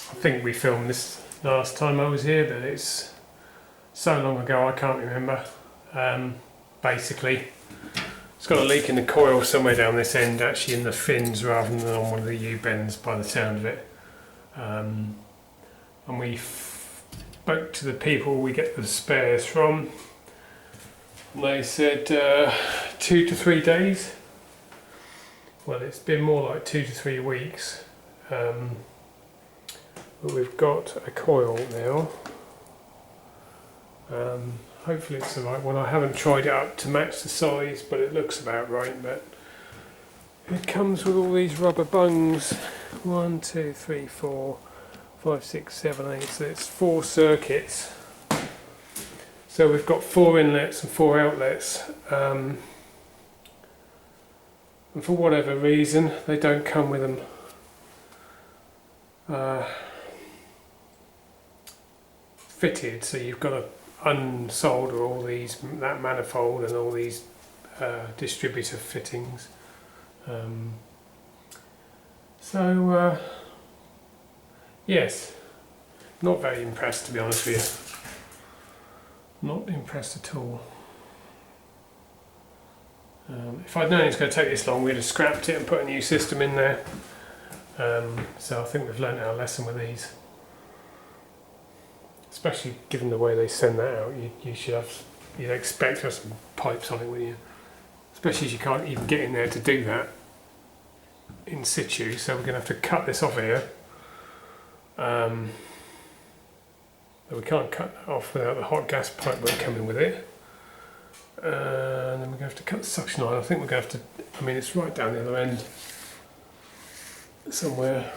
I think we filmed this last time I was here, but it's so long ago I can't remember. Basically, it's got a leak in the coil somewhere down this end, actually in the fins rather than on one of the U-bends by the sound of it. And we spoke to the people we get the spares from, and they said 2 to 3 days. Well, it's been more like 2 to 3 weeks. But we've got a coil now. Hopefully it's the right one. I haven't tried it up to match the size, but it looks about right. But it comes with all these rubber bungs. 1, 2, 3, 4, 5, 6, 7, 8. So it's 4 circuits. So we've got 4 inlets and 4 outlets. And for whatever reason, they don't come with them fitted. So you've got to unsolder all that manifold and all these distributor fittings. Yes, not very impressed, to be honest with you. Not impressed at all. If I'd known it was going to take this long, we'd have scrapped it and put a new system in there. So I think we've learnt our lesson with these. Especially given the way they send that out, you'd expect to have some pipes on it, wouldn't you? Especially as you can't even get in there to do that in situ, so we're going to have to cut this off here. But we can't cut that off without the hot gas pipe coming with it. And then we're going to have to cut the suction line. I think we're going to have to, it's right down the other end somewhere.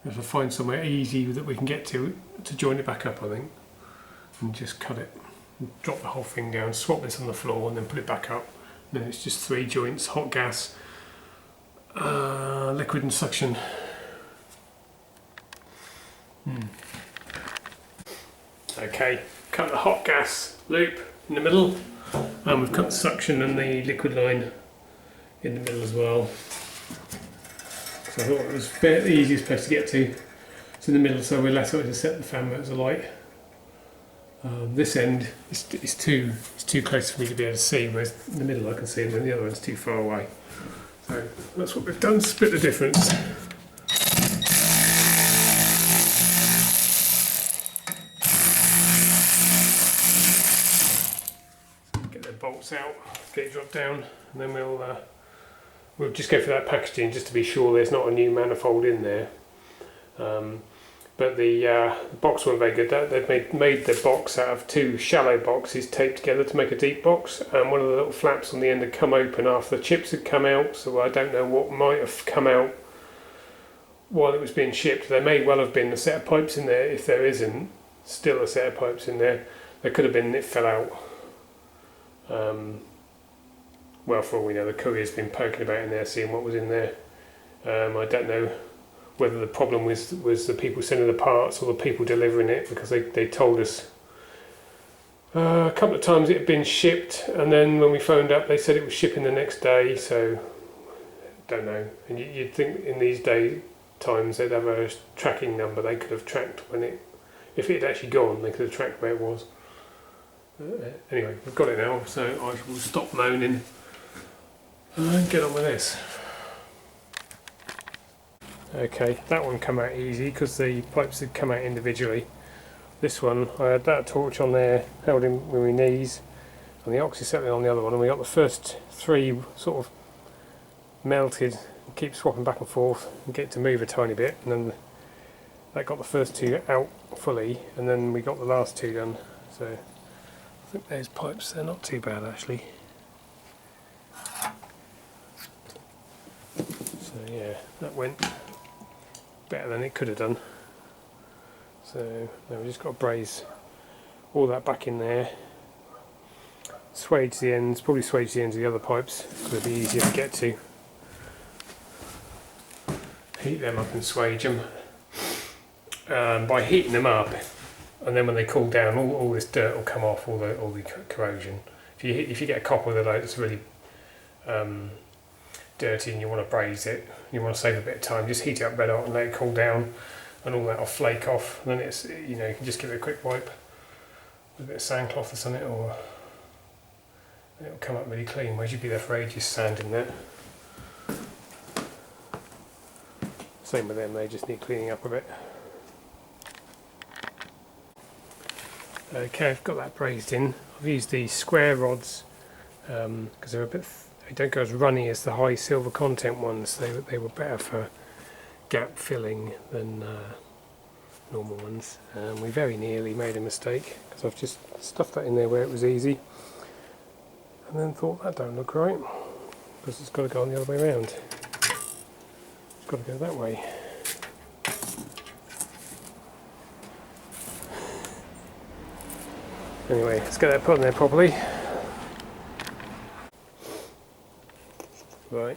We have to find somewhere easy that we can get to join it back up, I think, and just cut it, and drop the whole thing down, swap this on the floor and then put it back up. And then it's just 3 joints, hot gas, liquid and suction. Okay, cut the hot gas loop in the middle, and we've cut the suction and the liquid line in the middle as well. So I thought it was the easiest place to get to. It's in the middle, so we're less likely to set the fan motors alight. This end is too close for me to be able to see, whereas in the middle I can see, and then the other one's too far away. So that's what we've done, split the difference. Get the bolts out, get it dropped down, and then we'll just go for that packaging just to be sure there's not a new manifold in there. But the box weren't very good. They've made the box out of 2 shallow boxes taped together to make a deep box, and one of the little flaps on the end had come open after the chips had come out, so I don't know what might have come out while it was being shipped. There may well have been a set of pipes in there. If there isn't still a set of pipes in there, there could have been, it fell out. Well, for all we know, the courier's been poking about in there, seeing what was in there. I don't know whether the problem was the people sending the parts or the people delivering it, because they told us a couple of times it had been shipped, and then when we phoned up they said it was shipping the next day, so don't know. And you'd think in these times they'd have a tracking number. They could have tracked if it had actually gone, they could have tracked where it was. Anyway, we've got it now, so I will stop moaning and get on with this. Okay, that one came out easy because the pipes had come out individually. This one, I had that torch on there, held in with my knees, and the oxyacetylene on the other one, and we got the first 3 sort of melted, and keep swapping back and forth and get it to move a tiny bit, and then that got the first 2 out fully, and then we got the last 2 done. So I think those pipes, they're not too bad actually. So yeah, that went better than it could have done. So now we've just got to braze all that back in there, swage the ends, probably swage the ends of the other pipes because it'll be easier to get to. Heat them up and swage them. By heating them up, and then when they cool down, all this dirt will come off, all the corrosion. If you get a copper with a load that's really dirty and you want to braze it, you want to save a bit of time, just heat it up red hot and let it cool down, and all that will flake off, and then it's, you know, you can just give it a quick wipe with a bit of sandcloth or something, or it'll come up really clean, whereas you'd be there for ages sanding that. Same with them, they just need cleaning up a bit. Okay, I've got that brazed in. I've used these square rods because they're a bit, they don't go as runny as the high silver content ones. They were better for gap filling than normal ones. We very nearly made a mistake because I've just stuffed that in there where it was easy, and then thought that don't look right because it's got to go on the other way around. It's got to go that way. Anyway, let's get that put in there properly. Right,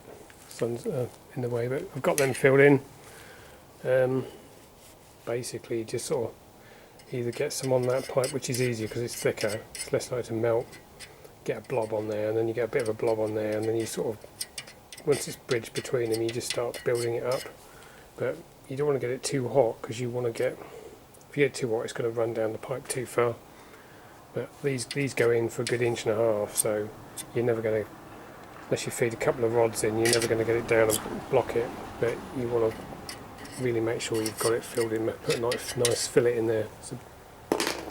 sun's in the way, but I've got them filled in. Basically, just sort of either get some on that pipe, which is easier because it's thicker, it's less likely to melt. Get a blob on there, and then you get a bit of a blob on there, and then you sort of, once it's bridged between them, you just start building it up. But you don't want to get it too hot because you want to get, if you get too hot, it's going to run down the pipe too far. But these go in for a good 1.5 inches, so you're never going to, unless you feed a couple of rods in, you're never going to get it down and block it. But you want to really make sure you've got it filled in, put a nice fillet in there. It's a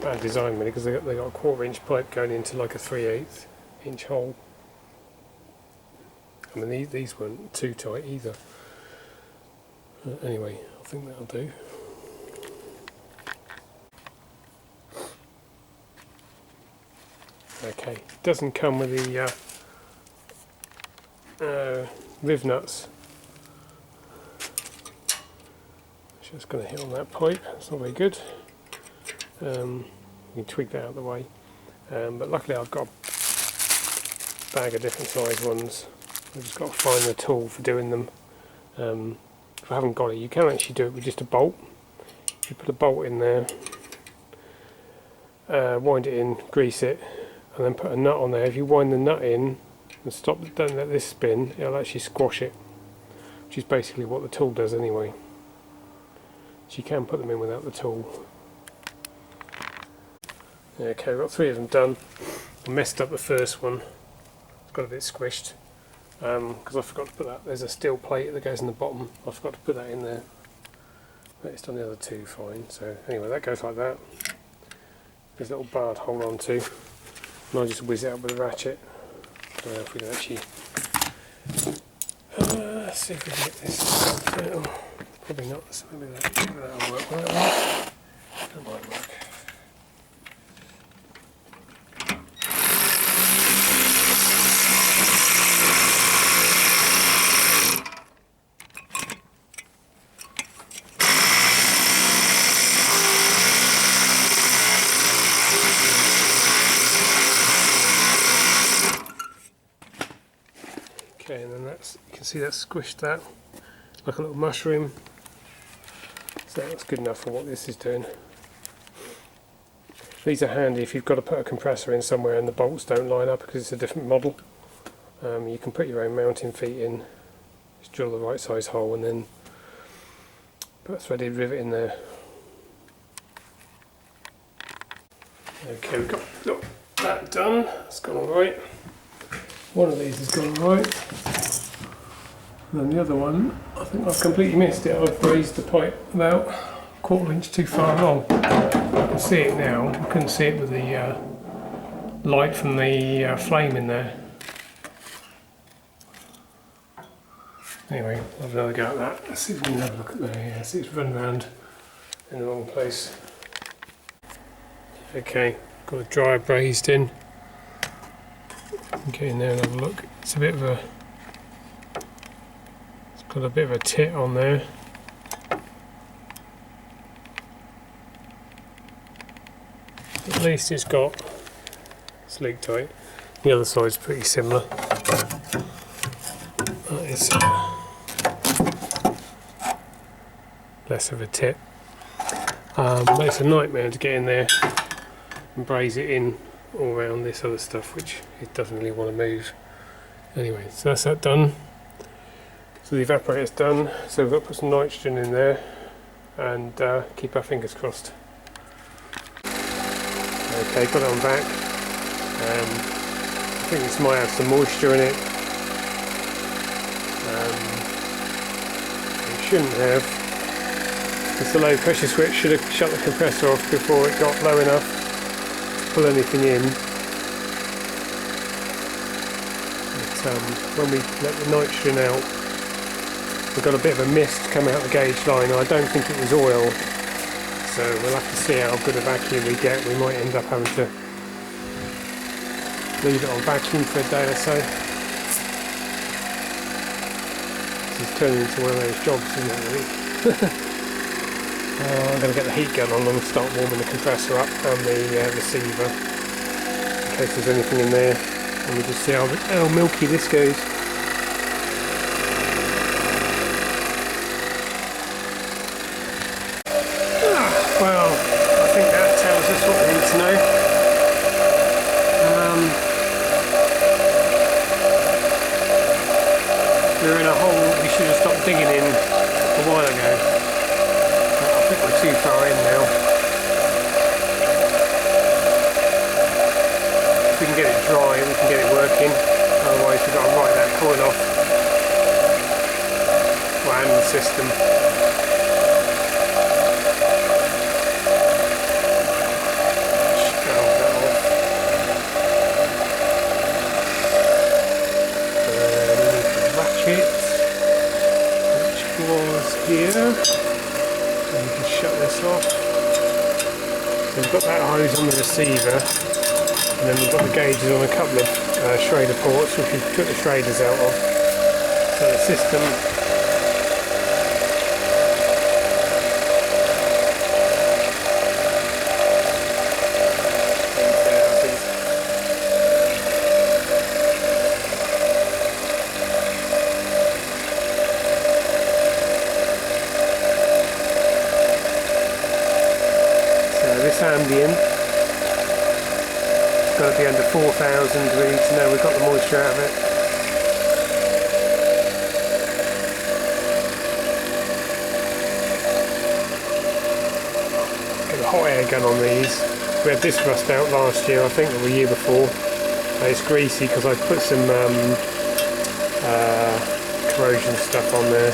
bad design really, because they got a 1/4 inch pipe going into like a 3/8 inch hole. I mean these weren't too tight either. Anyway, I think that'll do. Okay, it doesn't come with the riv nuts. Just going to hit on that pipe, it's not very good. You can tweak that out of the way. But luckily I've got a bag of different size ones. I've just got to find the tool for doing them. If I haven't got it, you can actually do it with just a bolt. You put a bolt in there, wind it in, grease it, and then put a nut on there. If you wind the nut in and don't let this spin, it'll actually squash it, which is basically what the tool does anyway. So you can put them in without the tool. Okay, we've got 3 of them done. I messed up the first one. It's got a bit squished because I forgot to put that. There's a steel plate that goes in the bottom. I forgot to put that in there. But it's done the other 2 fine. So anyway, that goes like that. There's a little bar to hold on to. And I just whiz it up with a ratchet. I don't know if we can actually. Let's see if we can get this down. Probably not. So maybe that'll work. Will that work? That might work. Okay, and then that's, you can see that squished that like a little mushroom. So that's good enough for what this is doing. These are handy if you've got to put a compressor in somewhere and the bolts don't line up because it's a different model. You can put your own mounting feet in, just drill the right size hole and then put a threaded rivet in there. Okay, we've got that done, it's gone alright. One of these has gone right, and then the other one, I think I've completely missed it. I've raised the pipe about 1/4 inch too far along. I can see it now. I couldn't see it with the light from the flame in there. Anyway, I'll have another go at that. Let's see if we can have a look at that. Yeah, see it's run around in the wrong place. Okay, got a dryer brazed in. Get in there and have a look. It's a bit of a, it's got a bit of a tit on there. At least it's got, it's leak tight. The other side's pretty similar. That is less of a tit. But it's a nightmare to get in there and braze it in all around this other stuff which it doesn't really want to move. Anyway, so that's that done. So the evaporator's done, so we've got to put some nitrogen in there. and keep our fingers crossed. Okay, got it on back. I think this might have some moisture in it. It shouldn't have, because the low pressure switch should have shut the compressor off before it got low enough to pull anything in. But when we let the nitrogen out, we got a bit of a mist come out the gauge line. I don't think it was oil, so we'll have to see how good a vacuum we get. We might end up having to leave it on vacuum for a day or so. This is turning into one of those jobs, isn't it, really? I'm going to get the heat gun on and start warming the compressor up and the receiver in case there's anything in there, and we'll just see how milky this goes. Well, I think that tells us what we need to know. We're in a hole we should have stopped digging in a while ago. I think we're too far in now. If we can get it dry, we can get it working. Otherwise we've got to write that coil off. Well, and the system. Here, and we can shut this off. So we've got that hose on the receiver, and then we've got the gauges on a couple of Schrader ports, which we took the Schraders out of. So the system ambient. It's got to be under 4,000 really to know we've got the moisture out of it. Get a hot air gun on these. We had this rust out last year, I think, or the year before. It's greasy because I put some corrosion stuff on there,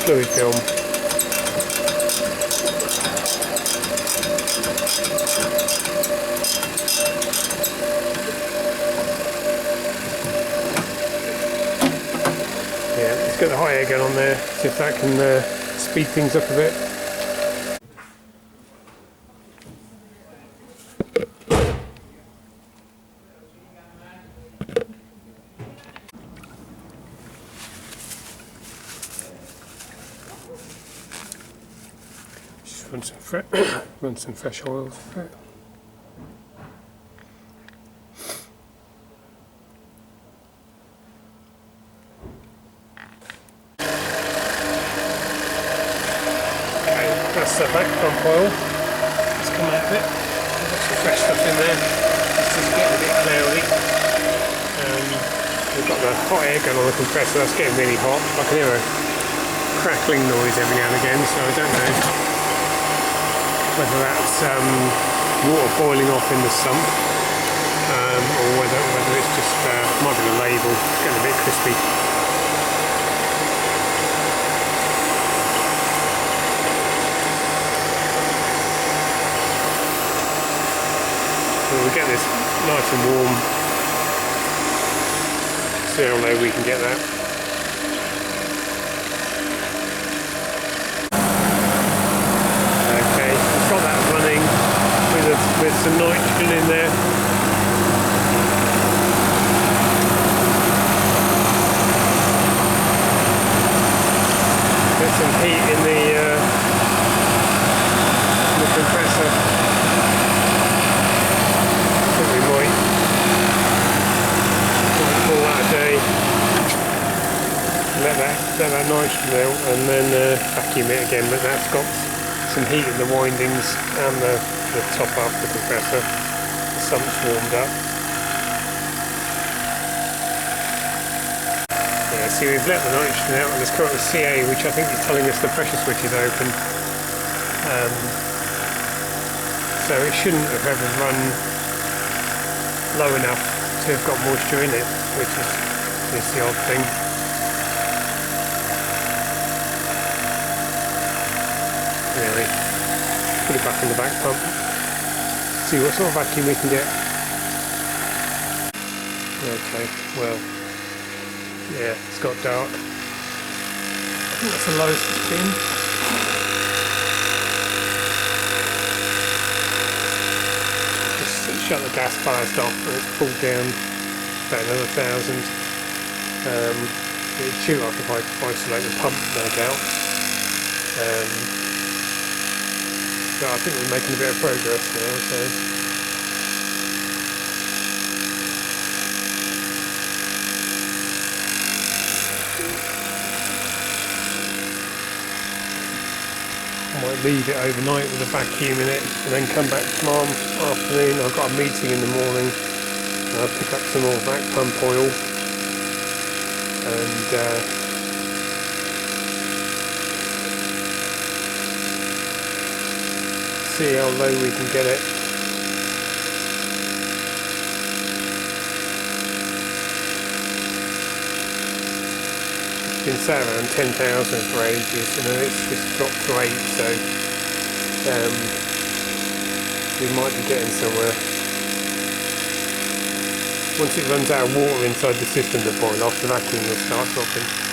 fluid film. Yeah, let's get the hot air gun on there, see if that can speed things up a bit. Just run some fresh oil through it. That's the back pump oil. Let's come out of it. We've got some fresh stuff in there. It's just getting a bit cloudy. We've got the hot air gun on the compressor. That's getting really hot. I can hear a crackling noise every now and again, so I don't know whether that's water boiling off in the sump, or whether it's just might be the label. It's getting a bit crispy. We'll get this nice and warm. See how low we can get that. Okay, we've got that running with some nitrogen in there. Get some heat in the compressor. Let that nitrogen out and then vacuum it again, but that's got some heat in the windings and the top up the compressor. The sump's warmed up. Yeah, see, we've let the nitrogen out and it's currently CA, which I think is telling us the pressure switch is open. So it shouldn't have ever run low enough to have got moisture in it, which is the odd thing. Anyway, put it back in the back pump, see what sort of vacuum we can get. Okay, well, yeah, it's got dark. I think that's the lowest it's been. Just shut the gas ballast off and it's pulled down about another 1,000. It'd shoot up if I isolate the pump, no doubt. So I think we're making a bit of progress now. So I might leave it overnight with a vacuum in it and then come back tomorrow afternoon. I've got a meeting in the morning. I'll pick up some more vac pump oil and see how low we can get it. It's been sat around 10,000 for ages and then it's just dropped to 8, so we might be getting somewhere. Once it runs out of water inside the system to boil off, the vacuum will start dropping.